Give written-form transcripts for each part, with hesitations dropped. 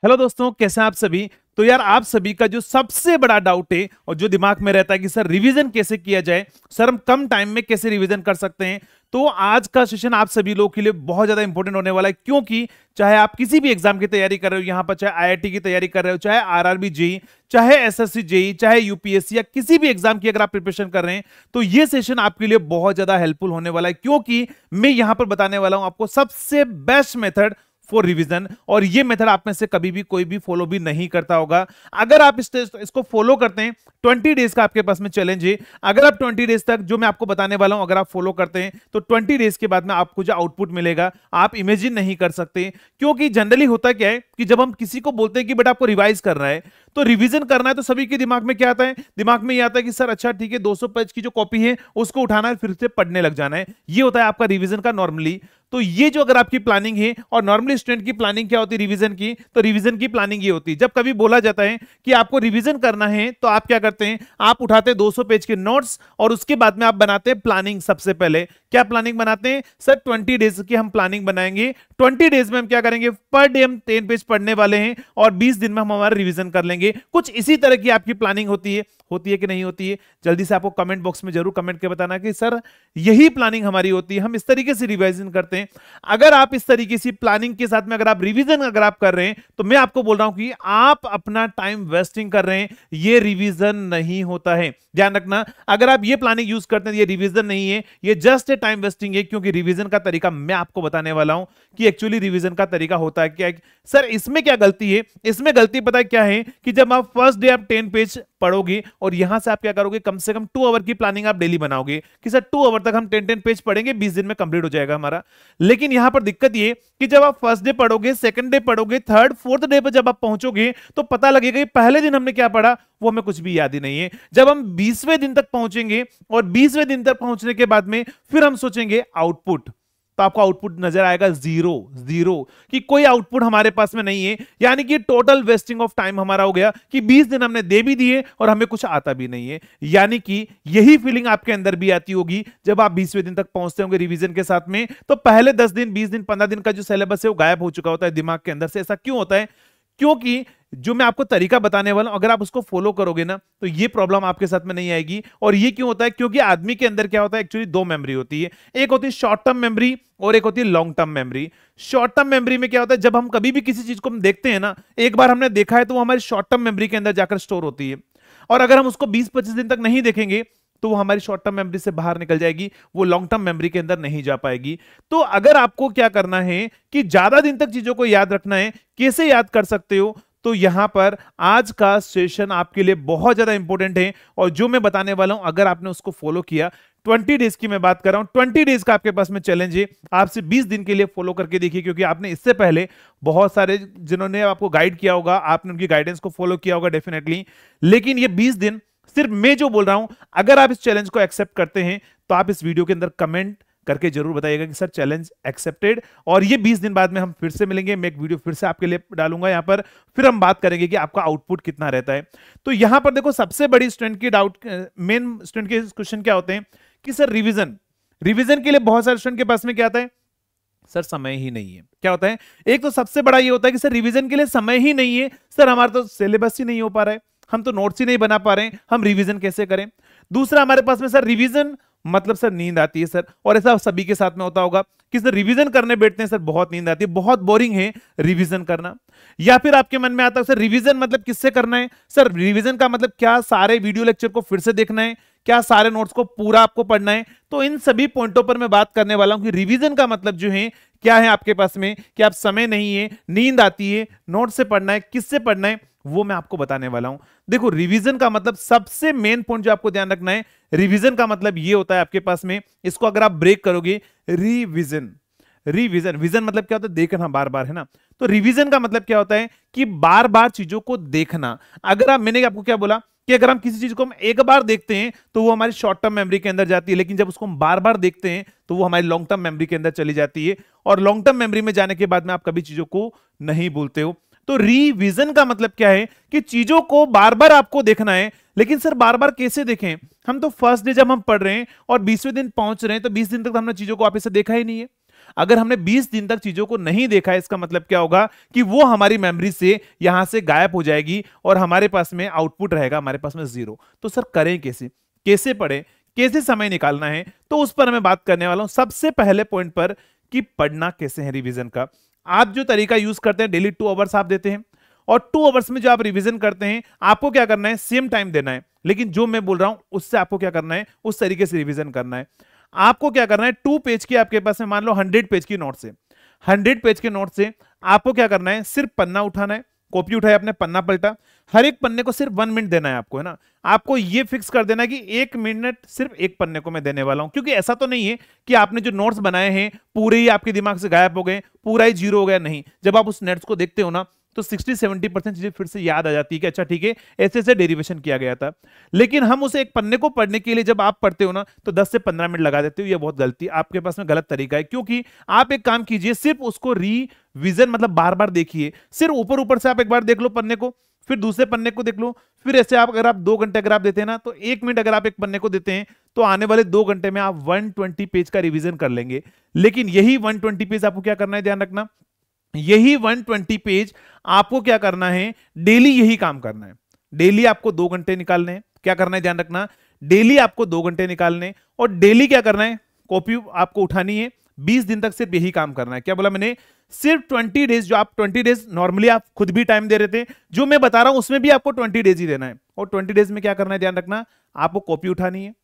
Hello दोस्तों, कैसे हैं आप सभी। तो यार, आप सभी का जो सबसे बड़ा डाउट है और जो दिमाग में रहता है कि सर रिवीजन कैसे किया जाए, सर हम कम टाइम में कैसे रिवीजन कर सकते हैं। तो आज का सेशन आप सभी लोगों के लिए बहुत ज्यादा इंपॉर्टेंट होने वाला है, क्योंकि चाहे आप किसी भी एग्जाम की तैयारी कर रहे हो, यहां पर चाहे आईआईटी की तैयारी कर रहे हो, चाहे आरआरबी जेई, चाहे एसएससी जेई, चाहे यूपीएससी या किसी भी एग्जाम की अगर आप प्रिपरेशन कर रहे हैं, तो ये सेशन आपके लिए बहुत ज्यादा हेल्पफुल होने वाला है, क्योंकि मैं यहां पर बताने वाला हूं आपको सबसे बेस्ट मेथड फॉर रिवीजन। और ये मेथड आप में से कभी भी कोई भी फॉलो भी नहीं करता होगा। अगर आप इसको फॉलो करते हैं, 20 डेज का आपके पास में चैलेंज है। अगर आप 20 डेज तक जो मैं आपको बताने वाला हूं अगर आप फॉलो करते हैं, तो 20 डेज के बाद में आपको जो आउटपुट मिलेगा आप इमेजिन नहीं कर सकते। क्योंकि जनरली होता क्या है कि जब हम किसी को बोलते हैं कि बेटा आपको रिवाइज करना है, तो रिवीजन करना है, तो सभी के दिमाग में क्या आता है, दिमाग में ये आता है कि सर अच्छा ठीक है, 200 पेज की जो कॉपी है उसको उठाना है, फिर से पढ़ने लग जाना है। ये होता है आपका रिवीजन का नॉर्मली। तो ये जो अगर आपकी प्लानिंग है, और नॉर्मली स्टूडेंट की प्लानिंग क्या होती है रिवीजन की, तो रिवीजन की प्लानिंग ये होती है, जब कभी बोला जाता है कि आपको रिवीजन करना है, तो आप क्या करते हैं, आप उठाते हैं 200 पेज के नोट्स और उसके बाद में आप बनाते हैं प्लानिंग। सबसे पहले क्या प्लानिंग बनाते हैं, सर 20 डेज की हम प्लानिंग बनाएंगे। 20 डेज में हम क्या करेंगे, पर डे हम 10 पेज पढ़ने वाले हैं और 20 दिन में हम हमारा रिवीजन कर लेंगे। कुछ इसी तरह की आपकी प्लानिंग होती है कि नहीं होती है। जल्दी से आपको कमेंट बॉक्स में जरूर कमेंट के बताना कि सर यही प्लानिंग हमारी होती है, हम इस तरीके से रिवीजन करते हैं। अगर आप इस तरीके से प्लानिंग के साथ में अगर आप रिवीजन अगर आप कर रहे हैं, तो मैं आपको बोल रहा हूं कि आप अपना टाइम वेस्टिंग कर रहे हैं, ये रिवीजन नहीं होता है। ध्यान रखना, अगर आप ये प्लानिंग यूज करते हैं, ये रिवीजन नहीं है, ये जस्ट ए टाइम वेस्टिंग है। क्योंकि रिवीजन का तरीका मैं आपको बताने वाला हूं कि एक्चुअली रिवीजन का तरीका होता है क्या। सर इसमें क्या गलती है, इसमें गलती पता है क्या है, कि जब आप फर्स्ट डे आप 10 पेज पढ़ोगे और यहां से आप क्या करोगे, कम से कम 2 आवर की प्लानिंग आप डेली बनाओगे कि सर 2 आवर तक हम 10 पेज पढ़ेंगे, 20 दिन में कंप्लीट हो जाएगा हमारा। लेकिन यहां पर दिक्कत ये कि जब आप फर्स्ट डे पढ़ोगे, सेकंड डे पढ़ोगे, थर्ड फोर्थ डे पर जब आप पहुंचोगे, तो पता लगेगा कि पहले दिन हमने क्या पढ़ा वो हमें कुछ भी याद ही नहीं है। जब हम 20वें दिन तक पहुंचेंगे और 20वें दिन तक पहुंचने के बाद में फिर हम सोचेंगे आउटपुट, तो आपको आउटपुट नजर आएगा जीरो जीरो, कि कोई आउटपुट हमारे पास में नहीं है। यानी कि टोटल वेस्टिंग ऑफ टाइम हमारा हो गया कि 20 दिन हमने दे भी दिए और हमें कुछ आता भी नहीं है। यानी कि यही फीलिंग आपके अंदर भी आती होगी जब आप 20वें दिन तक पहुंचते होंगे रिवीजन के साथ में, तो पहले 10 दिन 20 दिन 15 दिन का जो सिलेबस है वो गायब हो चुका होता है दिमाग के अंदर से। ऐसा क्यों होता है, क्योंकि जो मैं आपको तरीका बताने वाला हूं अगर आप उसको फॉलो करोगे ना, तो ये प्रॉब्लम आपके साथ में नहीं आएगी। और ये क्यों होता है, क्योंकि आदमी के अंदर क्या होता है, एक्चुअली 2 मेमोरी होती है। एक होती है शॉर्ट टर्म मेमोरी और एक होती है long term memory. Short term memory में क्या होता है, जब हम कभी भी किसी चीज को हम देखते हैं ना, एक बार हमने देखा है तो वो हमारी शॉर्ट टर्म मेमोरी के अंदर जाकर स्टोर होती है। और अगर हम उसको 20-25 दिन तक नहीं देखेंगे, तो वो हमारी शॉर्ट टर्म मेमोरी से बाहर निकल जाएगी, वो लॉन्ग टर्म मेमोरी के अंदर नहीं जा पाएगी। तो अगर आपको क्या करना है कि ज्यादा दिन तक चीजों को याद रखना है, कैसे याद कर सकते हो, तो यहां पर आज का सेशन आपके लिए बहुत ज्यादा इंपॉर्टेंट है। और जो मैं बताने वाला हूं अगर आपने उसको फॉलो किया, 20 डेज की मैं बात कर रहा हूं, 20 डेज का आपके पास में चैलेंज है, आपसे 20 दिन के लिए फॉलो करके देखिए। क्योंकि आपने इससे पहले बहुत सारे जिन्होंने आपको गाइड किया होगा, आपने उनकी गाइडेंस को फॉलो किया होगा डेफिनेटली, लेकिन ये 20 दिन सिर्फ मैं जो बोल रहा हूं, अगर आप इस चैलेंज को एक्सेप्ट करते हैं, तो आप इस वीडियो के अंदर कमेंट करके जरूर बताइएगा कि सर चैलेंज एक्सेप्टेड। और ये 20 दिन बाद में हम फिर से मिलेंगे, मैं एक वीडियो फिर से आपके लिए डालूंगा यहां पर, फिर हम बात करेंगे कि आपका आउटपुट कितना रहता है। तो यहां पर देखो, सबसे बड़ी स्टूडेंट की डाउट, मेन स्टूडेंट के क्वेश्चन क्या होते हैं कि सर रिवीजन के लिए बहुत सारे स्टूडेंट के पास में क्या आता है, सर समय ही नहीं है। क्या होता है, एक तो सबसे बड़ा ये होता है कि सर रिवीजन के लिए समय ही नहीं है, सर हमारा तो सिलेबस ही नहीं हो पा रहा है, हम तो नोट्स ही नहीं बना पा रहे हैं, हम रिवीजन कैसे करें। दूसरा हमारे पास में सर रिवीजन मतलब सर नींद आती है सर, और ऐसा सभी के साथ में होता होगा कि सर रिवीजन करने बैठते हैं सर बहुत नींद आती है, बहुत बोरिंग है रिवीजन करना। या फिर आपके मन में आता है सर रिवीजन मतलब किससे करना है, सर रिवीजन का मतलब क्या सारे वीडियो लेक्चर को फिर से देखना है, क्या सारे नोट्स को पूरा आपको पढ़ना है। तो इन सभी पॉइंटों पर मैं बात करने वाला हूं कि रिवीजन का मतलब जो है क्या है आपके पास में, कि आप समय नहीं है, नींद आती है, नोट से पढ़ना है, किससे पढ़ना है, वो मैं आपको बताने वाला हूं। देखो, रिवीजन का मतलब सबसे मेन पॉइंट जो आपको ध्यान रखना है, रिवीजन का मतलब ये होता है आपके पास में, इसको अगर आप ब्रेक करोगे, रिवीजन रिवीजन विजन मतलब क्या होता है, देखना बार बार, है ना। तो रिवीजन का मतलब क्या होता है कि बार बार चीजों को देखना। अगर आप, मैंने आपको क्या बोला कि अगर हम किसी चीज को हम एक बार देखते हैं तो वो हमारी शॉर्ट टर्म मेमोरी के अंदर जाती है, लेकिन जब उसको हम बार बार देखते हैं तो वो हमारी लॉन्ग टर्म मेमोरी के अंदर चली जाती है, और लॉन्ग टर्म मेमोरी में जाने के बाद में आप कभी चीजों को नहीं भूलते हो। तो रिवीजन का मतलब क्या है कि चीजों को बार बार आपको देखना है, लेकिन सर बार बार कैसे देखें, हम तो फर्स्ट डे जब हम पढ़ रहे हैं और 20वें दिन पहुंच रहे हैं, तो 20 दिन तक हमने चीजों को वापस से देखा ही नहीं है। अगर हमने 20 दिन तक चीजों को नहीं देखा है, इसका मतलब क्या होगा कि वो हमारी मेमोरी से यहां से गायब हो जाएगी और हमारे पास में आउटपुट रहेगा हमारे पास में 0। तो सर करें कैसे, कैसे पढ़ें, कैसे समय निकालना है, तो उस पर मैं बात करने वाला हूं सबसे पहले पॉइंट पर कि पढ़ना कैसे है रिवीजन का। आप जो तरीका यूज करते हैं, डेली 2 आवर्स आप देते हैं और 2 आवर्स में जो आप रिवीजन करते हैं आपको क्या करना है, सेम टाइम देना है, लेकिन जो मैं बोल रहा हूं उससे आपको क्या करना है, उस तरीके से रिवीजन करना है। आपको क्या करना है, 2 पेज की आपके पास में मान लो 100 पेज की नोट से, 100 पेज के नोट से आपको क्या करना है, सिर्फ पन्ना उठाना है, कॉपी उठाया आपने, पन्ना पलटा, हर एक पन्ने को सिर्फ 1 मिनट देना है आपको, है ना। आपको ये फिक्स कर देना है कि 1 मिनट सिर्फ एक पन्ने को मैं देने वाला हूं, क्योंकि ऐसा तो नहीं है कि आपने जो नोट्स बनाए हैं पूरे ही आपके दिमाग से गायब हो गए, पूरा ही 0 हो गया, नहीं। जब आप उस नोट्स को देखते हो ना तो 60-70% चीजें फिर से याद आ जाती है कि अच्छा ठीक है ऐसे ऐसे डेरिवेशन किया गया था। लेकिन हम उसे एक पन्ने को पढ़ने के लिए जब आप पढ़ते हो ना तो 10 से 15 मिनट लगा देते हो, ये बहुत गलती, आपके पास में गलत तरीका है। क्योंकि आप एक काम कीजिए, सिर्फ उसको रिवीजन मतलब बार बार देखिए, सिर्फ ऊपर ऊपर से आप एक बार देख लो पन्ने को, फिर दूसरे पन्ने को देख लो, फिर ऐसे आप अगर आप 2 घंटे अगर आप देते हैं ना तो 1 मिनट अगर आप एक पन्ने को देते हैं तो आने वाले 2 घंटे में आप 120 पेज का रिवीजन कर लेंगे। लेकिन यही 120 पेज आपको क्या करना है, ध्यान रखना, यही 120 पेज आपको क्या करना है, डेली यही काम करना है। डेली आपको 2 घंटे निकालने हैं, क्या करना है ध्यान रखना, डेली आपको 2 घंटे निकालने, और डेली क्या करना है, कॉपी आपको उठानी है, 20 दिन तक सिर्फ यही काम करना है। क्या बोला मैंने, सिर्फ 20 डेज, जो आप 20 डेज नॉर्मली आप खुद भी टाइम दे रहे थे, जो मैं बता रहा हूं उसमें भी आपको 20 डेज ही देना है। और 20 डेज में क्या करना है ध्यान रखना, आपको कॉपी उठानी है,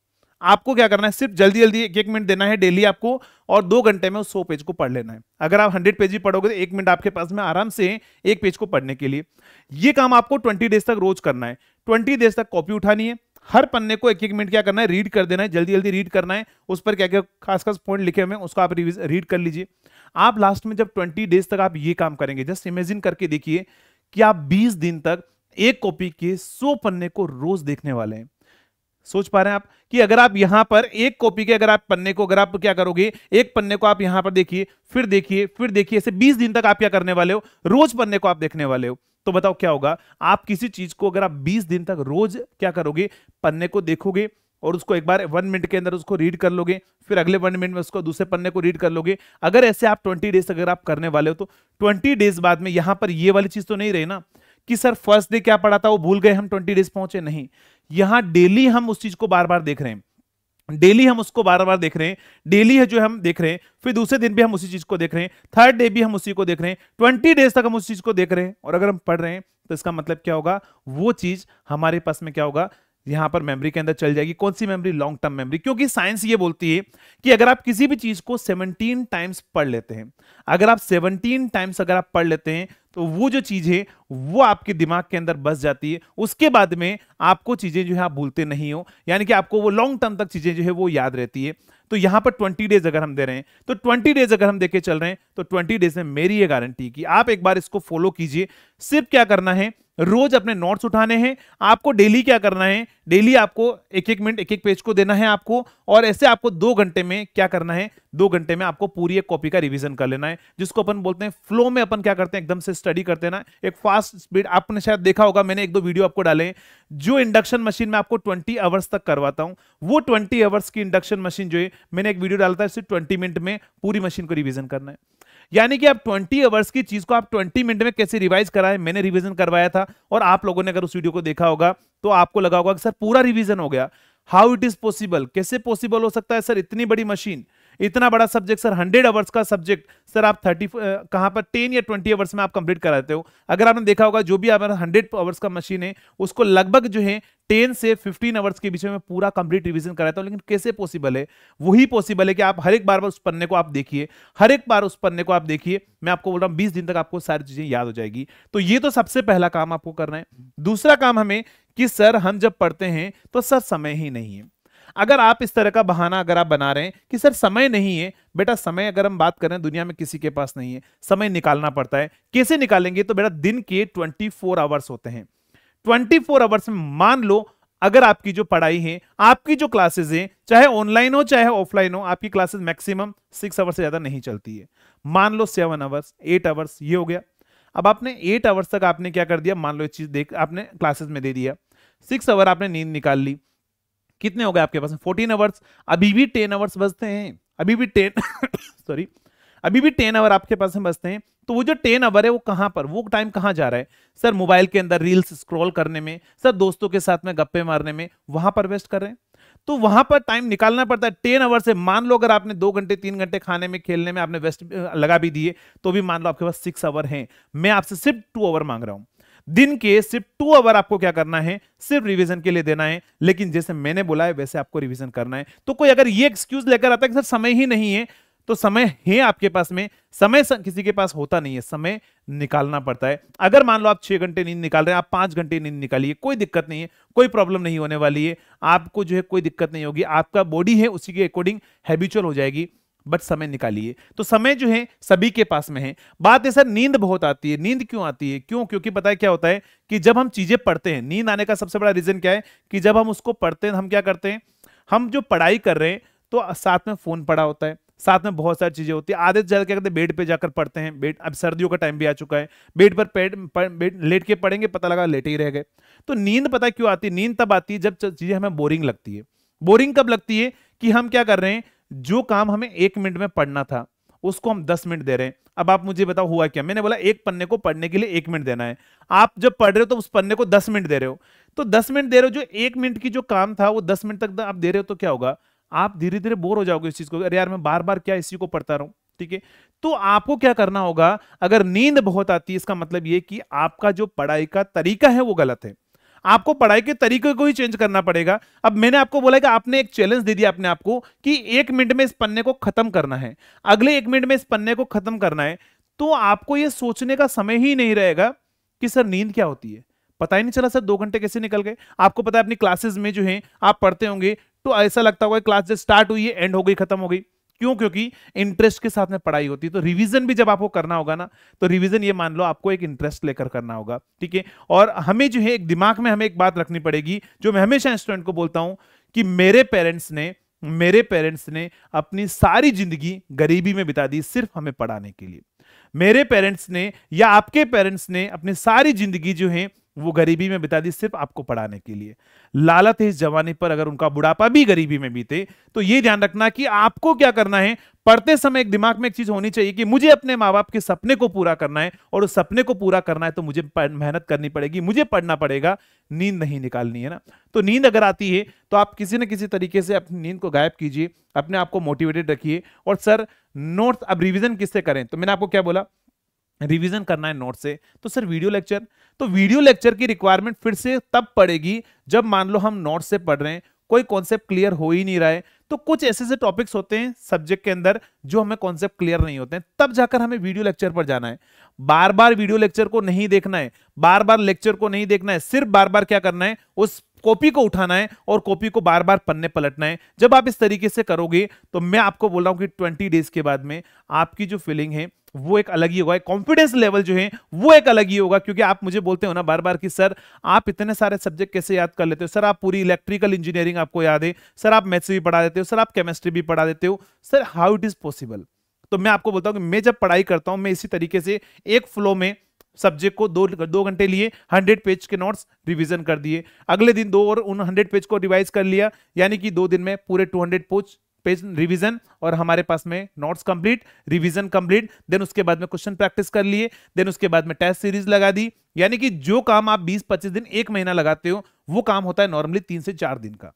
आपको क्या करना है, सिर्फ जल्दी जल्दी 1-1 मिनट देना है डेली आपको, और 2 घंटे में उस 100 पेज को पढ़ लेना है। अगर आप 100 पेज भी पढ़ोगे तो 1 मिनट आपके पास में आराम से एक पेज को पढ़ने के लिए। ये काम आपको 20 डेज तक रोज करना है। 20 डेज तक कॉपी उठानी है, हर पन्ने को 1-1 मिनट क्या करना है, रीड कर देना है, जल्दी जल्दी रीड करना है, उस पर क्या क्या खास खास पॉइंट लिखे हुए हैं उसको आप रीड कर लीजिए। आप लास्ट में जब 20 डेज तक आप ये काम करेंगे, जस्ट इमेजिन करके देखिए कि आप 20 दिन तक एक कॉपी के 100 पन्ने को रोज देखने वाले हैं। सोच पा रहे हैं आप कि अगर आप यहां पर एक कॉपी के अगर आप पन्ने को अगर आप क्या करोगे, एक पन्ने को आप यहां पर देखिए, फिर देखिए, फिर देखिए, ऐसे 20 दिन तक आप क्या करने वाले हो, रोज पन्ने को आप देखने वाले हो। तो बताओ क्या होगा, आप किसी चीज को अगर आप 20 दिन तक रोज क्या करोगे, पन्ने को देखोगे और उसको एक बार 1 मिनट के अंदर उसको रीड कर लोगे, फिर अगले 1 मिनट में उसको दूसरे पन्ने को रीड कर लोगे। अगर ऐसे आप 20 डेज अगर आप करने वाले हो तो 20 डेज बाद में यहां पर ये वाली चीज तो नहीं रही ना कि सर फर्स्ट डे क्या पढ़ा था वो भूल गए, हम 20 डेज पहुंचे, नहीं। यहां डेली हम उस चीज को बार बार देख रहे हैं, डेली हम उसको बार बार देख रहे हैं, डेली है जो हम देख रहे हैं, फिर दूसरे दिन भी हम उसी चीज को देख रहे हैं, थर्ड डे भी हम उसी को देख रहे हैं, 20 डेज तक हम उस चीज को देख रहे हैं। और अगर हम पढ़ रहे हैं तो इसका मतलब क्या होगा, वो चीज हमारे पास में क्या होगा, यहां पर मेमोरी के अंदर चल जाएगी। कौन सी मेमोरी, लॉन्ग टर्म मेमोरी। क्योंकि साइंस ये बोलती है कि अगर आप किसी भी चीज को 17 टाइम्स पढ़ लेते हैं, अगर आप 17 टाइम्स अगर आप पढ़ लेते हैं तो वो जो चीज है वो आपके दिमाग के अंदर बस जाती है, उसके बाद में आपको चीजें जो है आप भूलते नहीं हो, यानी कि आपको वो लॉन्ग टर्म तक चीजें जो है वो याद रहती है। तो यहां पर 20 डेज अगर हम दे रहे हैं तो 20 डेज अगर हम देके चल रहे हैं तो 20 डेज में मेरी ये गारंटी कि आप एक बार इसको फॉलो कीजिए। सिर्फ क्या करना है, रोज अपने नोट्स उठाने हैं, आपको डेली क्या करना है, डेली आपको 1-1 मिनट 1-1 पेज को देना है आपको, और ऐसे आपको 2 घंटे में क्या करना है, 2 घंटे में आपको पूरी एक कॉपी का रिवीजन कर लेना है, जिसको अपन बोलते हैं फ्लो में अपन क्या करते हैं, एकदम से स्टडी करते हैं ना, एक फास्ट स्पीड। आपने शायद देखा होगा, मैंने 1-2 वीडियो आपको डाले हैं, जो इंडक्शन मशीन में आपको 20 आवर्स तक करवाता हूं, वो 20 आवर्स की इंडक्शन मशीन जो है मैंने एक वीडियो डाला था, सिर्फ 20 मिनट में पूरी मशीन को रिवीजन करना है। यानी कि आप 20 आवर्स की चीज को आप 20 मिनट में कैसे रिवाइज कराएं, मैंने रिवीजन करवाया था, और आप लोगों ने अगर उस वीडियो को देखा होगा तो आपको लगा होगा कि सर पूरा रिवीजन हो गया। हाउ इट इज पॉसिबल, कैसे पॉसिबल हो सकता है सर, इतनी बड़ी मशीन, इतना बड़ा सब्जेक्ट सर, 100 आवर्स का सब्जेक्ट सर आप 30 कहां पर 10 या 20 आवर्स में आप कंप्लीट कराते हो। अगर आपने देखा होगा जो भी हमारा 100 आवर्स का मशीन है उसको लगभग जो है 10 से 15 आवर्स के बीच में पूरा कंप्लीट रिवीजन कराता हूं। लेकिन कैसे पॉसिबल है, वही पॉसिबल है कि आप हर एक बार उस पन्ने को आप देखिए, हर एक बार उस पन्ने को आप देखिए, मैं आपको बोल रहा हूं 20 दिन तक आपको सारी चीजें याद हो जाएगी। तो ये तो सबसे पहला काम आपको करना है। दूसरा काम हमें कि सर हम जब पढ़ते हैं तो सर समय ही नहीं है। अगर आप इस तरह का बहाना अगर आप बना रहे हैं कि सर समय नहीं है, बेटा समय अगर हम बात करें दुनिया में किसी के पास नहीं है, समय निकालना पड़ता है। कैसे निकालेंगे, तो बेटा दिन के 24 आवर्स होते हैं। 24 आवर्स में मान लो अगर आपकी जो पढ़ाई है, आपकी जो क्लासेस है, चाहे ऑनलाइन हो चाहे ऑफलाइन हो, आपकी क्लासेस मैक्सिमम 6 आवर्स से ज्यादा नहीं चलती है। मान लो 7 आवर्स 8 आवर्स ये हो गया। अब आपने 8 आवर्स तक आपने क्या कर दिया, मान लो एक चीज देख आपने क्लासेस में दे दिया, 6 आवर आपने नींद निकाल ली, कितने हो गए आपके पास 14 आवर्स। अभी भी 10 आवर्स बचते हैं, अभी भी 10 सॉरी अभी भी 10 आवर आपके पास में बचते हैं, तो वो जो 10 आवर है वो कहां पर, वो टाइम कहां जा रहा है सर? मोबाइल के अंदर रील्स स्क्रॉल करने में, सर दोस्तों के साथ में गप्पे मारने में, वहां पर वेस्ट कर रहे हैं। तो वहां पर टाइम निकालना पड़ता है 10 आवर से। मान लो अगर आपने 2 घंटे 3 घंटे खाने में खेलने में आपने वेस्ट लगा भी दिए, तो भी मान लो आपके पास 6 आवर हैं। मैं आपसे सिर्फ 2 आवर मांग रहा हूं, दिन के सिर्फ 2 आवर आपको क्या करना है, सिर्फ रिवीजन के लिए देना है। लेकिन जैसे मैंने बोला है वैसे आपको रिवीजन करना है। तो कोई अगर ये एक्सक्यूज लेकर आता है कि सर समय ही नहीं है, तो समय है आपके पास में, समय किसी के पास होता नहीं है, समय निकालना पड़ता है। अगर मान लो आप 6 घंटे नींद निकाल रहे हैं, आप 5 घंटे नींद निकालिए, कोई दिक्कत नहीं है, कोई प्रॉब्लम नहीं होने वाली है, आपको जो है कोई दिक्कत नहीं होगी, आपका बॉडी है उसी के अकॉर्डिंग हैबिचुअल हो जाएगी। बट समय निकालिए। तो समय जो है सभी के पास में है। बात है सर नींद बहुत आती है, नींद क्यों आती है? क्यों? क्योंकि पता है क्या होता है कि जब हम चीजें पढ़ते हैं, नींद आने का सबसे बड़ा रीजन क्या है कि जब हम उसको पढ़ते हैं हम क्या करते हैं, हम जो पढ़ाई कर रहे हैं तो साथ में फोन पड़ा होता है, साथ में बहुत सारी चीजें होती है। आधे ज्यादा क्या करते हैं, बेड पे जाकर पढ़ते हैं। बेड, अब सर्दियों का टाइम भी आ चुका है, बेड पर बेड लेट के पढ़ेंगे, पता लगा लेटे ही रह गए। तो नींद पता है क्यों आती है? नींद तब आती है जब चीजें हमें बोरिंग लगती है। बोरिंग कब लगती है कि हम क्या कर रहे हैं, जो काम हमें 1 मिनट में पढ़ना था उसको हम 10 मिनट दे रहे हैं। अब आप मुझे बताओ हुआ क्या? मैंने बोला एक पन्ने को पढ़ने के लिए 1 मिनट देना है, आप जब पढ़ रहे हो तो उस पन्ने को 10 मिनट दे रहे हो। तो 10 मिनट दे रहे हो, जो 1 मिनट की जो काम था वो 10 मिनट तक आप दे रहे हो, तो क्या होगा, आप धीरे धीरे बोर हो जाओगे इस चीज को। अरे यार मैं बार बार क्या इसी को पढ़ता रहूं, ठीक है। तो आपको क्या करना होगा, अगर नींद बहुत आती है इसका मतलब ये कि आपका जो पढ़ाई का तरीका है वो गलत है। आपको पढ़ाई के तरीके को ही चेंज करना पड़ेगा। अब मैंने आपको बोला कि आपने एक चैलेंज दे दिया अपने आप को कि 1 मिनट में इस पन्ने को खत्म करना है, अगले 1 मिनट में इस पन्ने को खत्म करना है। तो आपको यह सोचने का समय ही नहीं रहेगा कि सर नींद क्या होती है। पता ही नहीं चला सर 2 घंटे कैसे निकल गए। आपको पता है अपनी क्लासेस में जो है आप पढ़ते होंगे तो ऐसा लगता होगा क्लास जब स्टार्ट हुई है एंड हो गई, खत्म हो गई। क्यों? क्योंकि इंटरेस्ट के साथ में पढ़ाई होती है। तो रिवीजन भी जब आपको करना होगा ना, तो रिवीजन ये मान लो आपको एक इंटरेस्ट लेकर करना होगा, ठीक है। और हमें जो है एक दिमाग में हमें एक बात रखनी पड़ेगी, जो मैं हमेशा स्टूडेंट को बोलता हूं कि मेरे पेरेंट्स ने अपनी सारी जिंदगी गरीबी में बिता दी सिर्फ हमें पढ़ाने के लिए। मेरे पेरेंट्स ने या आपके पेरेंट्स ने अपनी सारी जिंदगी जो है वो गरीबी में बिता दी सिर्फ आपको पढ़ाने के लिए। लालत है इस जवानी पर, अगर उनका बुढ़ापा भी गरीबी में बीते तो ये ध्यान रखना कि आपको क्या करना है। पढ़ते समय एक दिमाग में एक चीज होनी चाहिए कि मुझे अपने माँ बाप के सपने को पूरा करना है, और उस सपने को पूरा करना है तो मुझे मेहनत करनी पड़ेगी, मुझे पढ़ना पड़ेगा, नींद नहीं निकालनी है ना। तो नींद अगर आती है तो आप किसी न किसी तरीके से अपनी नींद को गायब कीजिए, अपने आप को मोटिवेटेड रखिए। और सर नोट्स, अब रिविजन किससे करें? तो मैंने आपको क्या बोला, रिवीजन करना है नोट से। तो सर वीडियो लेक्चर, तो वीडियो लेक्चर की रिक्वायरमेंट फिर से तब पड़ेगी जब मान लो हम नोट से पढ़ रहे हैं, कोई कॉन्सेप्ट क्लियर हो ही नहीं रहा है। तो कुछ ऐसे टॉपिक्स होते हैं सब्जेक्ट के अंदर जो हमें कॉन्सेप्ट क्लियर नहीं होते हैं, तब जाकर हमें वीडियो लेक्चर पर जाना है। बार बार वीडियो लेक्चर को नहीं देखना है, बार बार लेक्चर को नहीं देखना है, सिर्फ बार बार क्या करना है, उस कॉपी को उठाना है और कॉपी को बार बार पन्ने पलटना है। जब आप इस तरीके से करोगे तो मैं आपको बोल रहा हूं कि 20 डेज के बाद में आपकी जो फीलिंग है वो एक अलग ही होगा, कॉन्फिडेंस लेवल जो है वो एक अलग ही होगा। क्योंकि आप मुझे बोलते हो ना बार बार कि सर आप इतने सारे सब्जेक्ट कैसे याद कर लेते हो, सर आप पूरी इलेक्ट्रिकल इंजीनियरिंग आपको याद है, सर आप मैथ्स भी पढ़ा देते हो, सर आप केमिस्ट्री भी पढ़ा देते हो, sir how it is possible. तो मैं आपको बोलता हूं कि मैं जब पढ़ाई करता हूं मैं इसी तरीके से एक फ्लो में सब्जेक्ट को 2 घंटे लिए 100 पेज के नोट्स रिवीजन कर दिए, अगले दिन 2 और उन 100 पेज को रिवाइज कर लिया, यानी कि 2 दिन में पूरे 200 पेज रिवीजन, और हमारे पास में notes complete, revision complete. Then उसके बाद में क्वेश्चन प्रैक्टिस कर लिए, देन उसके बाद में टेस्ट सीरीज लगा दी। यानी कि जो काम आप 20-25 दिन 1 महीना लगाते हो वो काम होता है नॉर्मली 3 से 4 दिन का।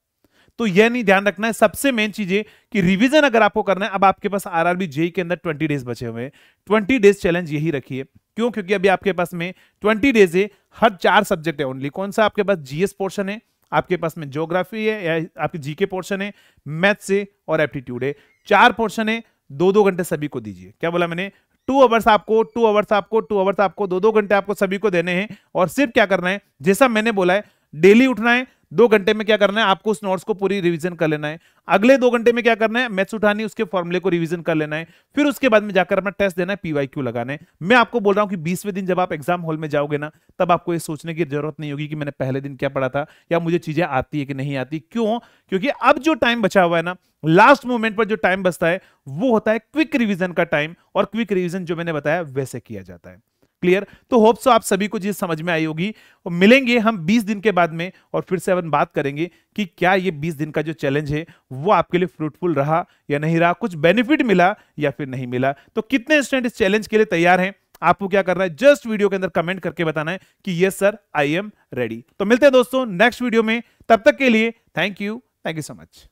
तो यह नहीं ध्यान रखना है। सबसे मेन चीज है कि रिवीजन अगर आपको करना है, अब आपके पास आरआरबी जेईई के अंदर 20 डेज बचे हुए हैं, 20 डेज चैलेंज यही रखिए। क्यों? क्योंकि अभी आपके पास में 20 डेज है, हर 4 सब्जेक्ट है ओनली। कौन सा? आपके पास जीएस पोर्शन है, आपके पास में ज्योग्राफी है, या आपकी जीके पोर्शन है, मैथ्स है और एप्टीट्यूड है। 4 पोर्शन है, 2-2 घंटे सभी को दीजिए। क्या बोला मैंने? 2 आवर्स आपको, 2 आवर्स आपको, 2 आवर्स आपको, 2-2 घंटे आपको सभी को देने हैं। और सिर्फ क्या करना है, जैसा मैंने बोला है, डेली उठना है, 2 घंटे में क्या करना है, आपको उस नोट्स को पूरी रिवीजन कर लेना है। अगले 2 घंटे में क्या करना है, मैथ्स उठानी, उसके फॉर्मूले को रिवीजन कर लेना है। फिर उसके बाद में जाकर अपना टेस्ट देना है, पीवाईक्यू लगाना है। मैं आपको बोल रहा हूं कि 20वें दिन जब आप एग्जाम हॉल में जाओगे ना, तब आपको ये सोचने की जरूरत नहीं होगी कि मैंने पहले दिन क्या पढ़ा था या मुझे चीजें आती है कि नहीं आती। क्यों? क्योंकि अब जो टाइम बचा हुआ है ना, लास्ट मोमेंट पर जो टाइम बचता है वो होता है क्विक रिवीजन का टाइम, और क्विक रिवीजन जो मैंने बताया वैसे किया जाता है। क्लियर? तो होप सो आप सभी को चीज समझ में आई होगी, और मिलेंगे हम 20 दिन के बाद में और फिर से अपन बात करेंगे कि क्या ये 20 दिन का जो चैलेंज है वो आपके लिए फ्रूटफुल रहा या नहीं रहा, कुछ बेनिफिट मिला या फिर नहीं मिला। तो कितने स्टूडेंट इस चैलेंज के लिए तैयार हैं? आपको क्या करना है, जस्ट वीडियो के अंदर कमेंट करके बताना है कि yes sir I am ready. तो मिलते हैं दोस्तों नेक्स्ट वीडियो में, तब तक के लिए थैंक यू सो मच।